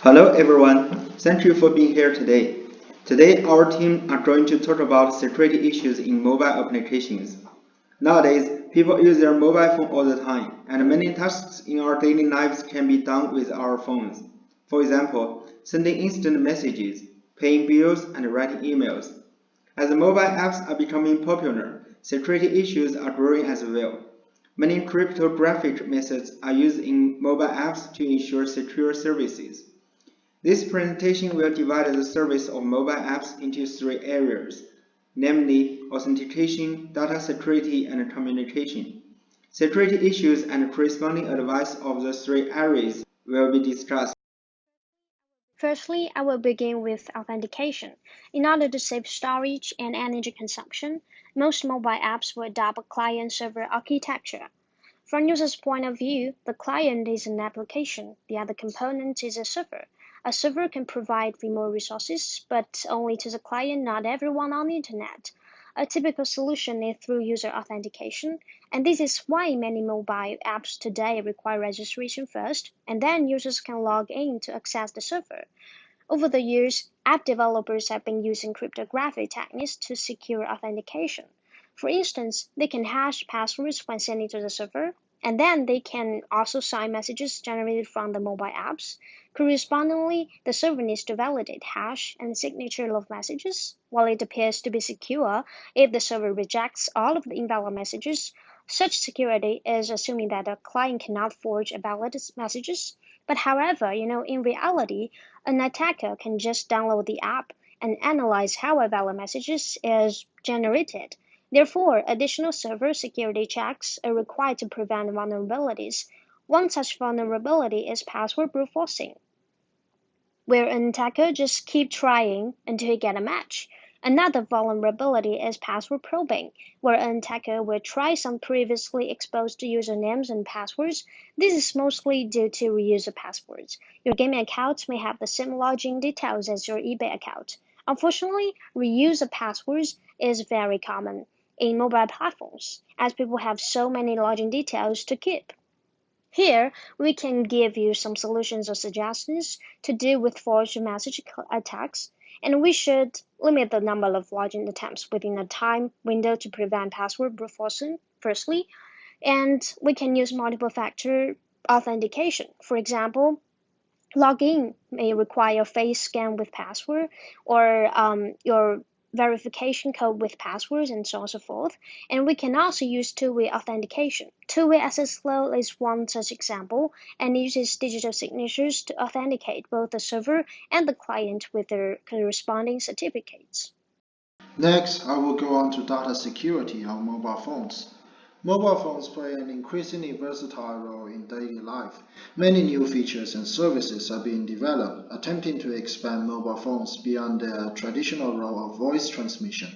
Hello everyone, thank you for being here today. Today our team are going to talk about security issues in mobile applications. Nowadays, people use their mobile phone all the time, and many tasks in our daily lives can be done with our phones. For example, sending instant messages, paying bills, and writing emails. As mobile apps are becoming popular, security issues are growing as well. Many cryptographic methods are used in mobile apps to ensure secure services. This presentation will divide the service of mobile apps into three areas, namely authentication, data security, and communication. Security issues and corresponding advice of the three areas will be discussed. Firstly, I will begin with authentication. In order to save storage and energy consumption, most mobile apps will adopt a client-server architecture. From user's point of view, the client is an application, the other component is a server. A server can provide remote resources, but only to the client, not everyone on the internet. A typical solution is through user authentication, and this is why many mobile apps today require registration first, and then users can log in to access the server. Over the years, app developers have been using cryptographic techniques to secure authentication. For instance, they can hash passwords when sending to the server, and then they can also sign messages generated from the mobile apps. Correspondingly, the server needs to validate hash and signature of messages. While it appears to be secure, if the server rejects all of the invalid messages, such security is assuming that the client cannot forge valid messages. But however, in reality, an attacker can just download the app and analyze how a valid message is generated. Therefore, additional server security checks are required to prevent vulnerabilities. One such vulnerability is password brute forcing, where an attacker just keeps trying until he gets a match. Another vulnerability is password probing, where an attacker will try some previously exposed usernames and passwords. This is mostly due to reuser passwords. Your gaming account may have the same login details as your eBay account. Unfortunately, reuser passwords is very common in mobile platforms, as people have so many login details to keep. Here, we can give you some solutions or suggestions to deal with forged message attacks, and we should limit the number of login attempts within a time window to prevent password brute forcing, firstly, and we can use multiple factor authentication. For example, login may require a face scan with password or your verification code with passwords and so on and so forth. And we can also use two-way authentication. Two-way SSL is one such example and uses digital signatures to authenticate both the server and the client with their corresponding certificates. Next, I will go on to data security on mobile phones. Mobile phones play an increasingly versatile role in daily life. Many new features and services are being developed, attempting to expand mobile phones beyond their traditional role of voice transmission.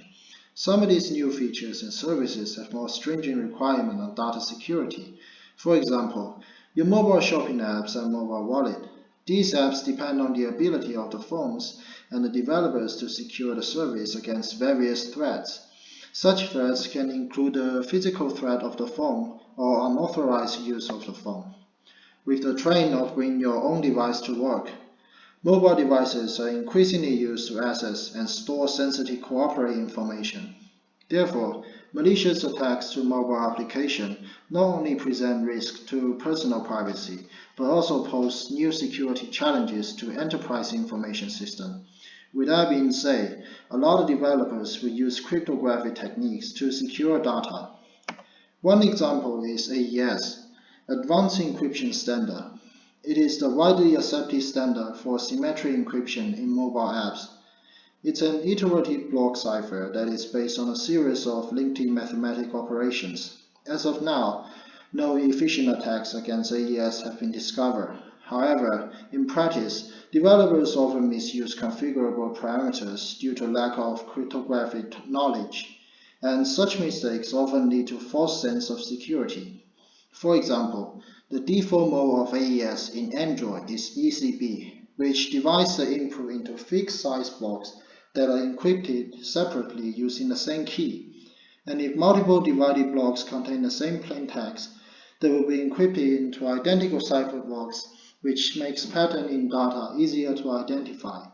Some of these new features and services have more stringent requirements on data security. For example, your mobile shopping apps and mobile wallet. These apps depend on the ability of the phones and the developers to secure the service against various threats. Such threats can include the physical threat of the phone or unauthorized use of the phone. With the trend of bringing your own device to work, mobile devices are increasingly used to access and store sensitive corporate information. Therefore, malicious attacks to mobile applications not only present risks to personal privacy, but also pose new security challenges to enterprise information systems. With that being said, a lot of developers will use cryptographic techniques to secure data. One example is AES, Advanced Encryption Standard. It is the widely accepted standard for symmetric encryption in mobile apps. It's an iterative block cipher that is based on a series of linked mathematical operations. As of now, no efficient attacks against AES have been discovered. However, in practice, developers often misuse configurable parameters due to lack of cryptographic knowledge, and such mistakes often lead to false sense of security. For example, the default mode of AES in Android is ECB, which divides the input into fixed-size blocks that are encrypted separately using the same key. And if multiple divided blocks contain the same plain text, they will be encrypted into identical cipher blocks which makes pattern in data easier to identify.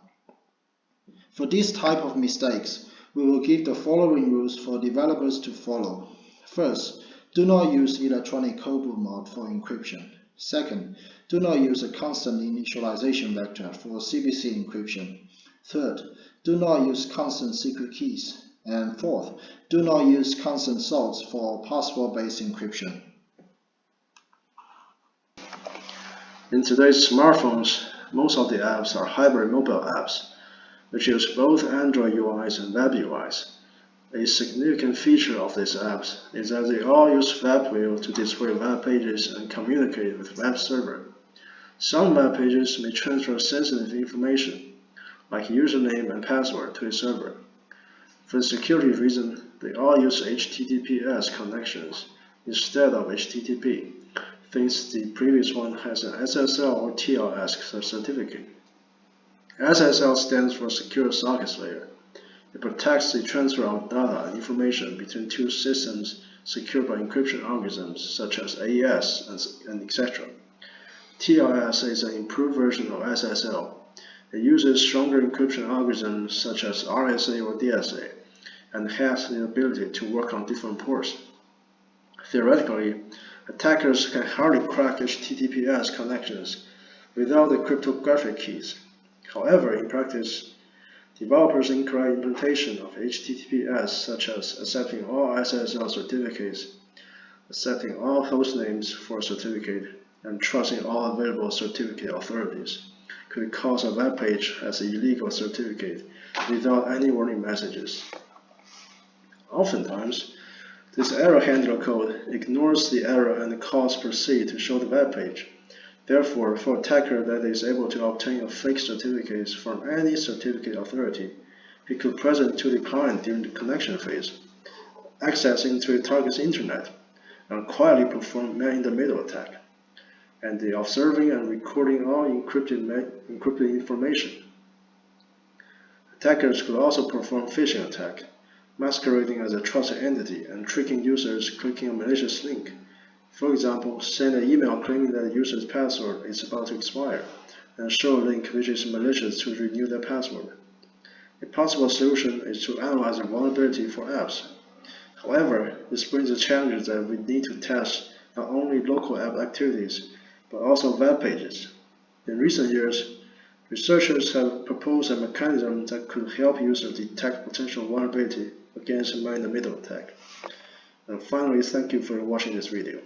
For this type of mistakes, we will give the following rules for developers to follow. First, do not use electronic codebook mode for encryption. Second, do not use a constant initialization vector for CBC encryption. Third, do not use constant secret keys. And fourth, do not use constant salts for password-based encryption. In today's smartphones, most of the apps are hybrid mobile apps, which use both Android UIs and web UIs. A significant feature of these apps is that they all use WebView to display web pages and communicate with web server. Some web pages may transfer sensitive information, like username and password, to a server. For security reasons, they all use HTTPS connections instead of HTTP, since the previous one has an SSL or TLS certificate. SSL stands for Secure Sockets Layer. It protects the transfer of data and information between two systems secured by encryption algorithms such as AES and etc. TLS is an improved version of SSL. It uses stronger encryption algorithms such as RSA or DSA and has the ability to work on different ports. Theoretically, attackers can hardly crack HTTPS connections without the cryptographic keys. However, in practice, developers' incorrect implementation of HTTPS, such as accepting all SSL certificates, accepting all host names for a certificate, and trusting all available certificate authorities, could cause a web page as an illegal certificate without any warning messages. Oftentimes, this error handler code ignores the error and calls proceed to show the web page. Therefore, for an attacker that is able to obtain a fake certificate from any certificate authority, he could present to the client during the connection phase, access into the target's internet, and quietly perform man-in-the-middle attack, and the observing and recording all encrypted information. Attackers could also perform phishing attack, masquerading as a trusted entity and tricking users clicking a malicious link. For example, send an email claiming that the user's password is about to expire, and show a link which is malicious to renew their password. A possible solution is to analyze the vulnerability for apps. However, this brings the challenge that we need to test not only local app activities, but also web pages. In recent years, researchers have proposed a mechanism that could help users detect potential vulnerability against a man-in-the-middle attack. And finally, thank you for watching this video.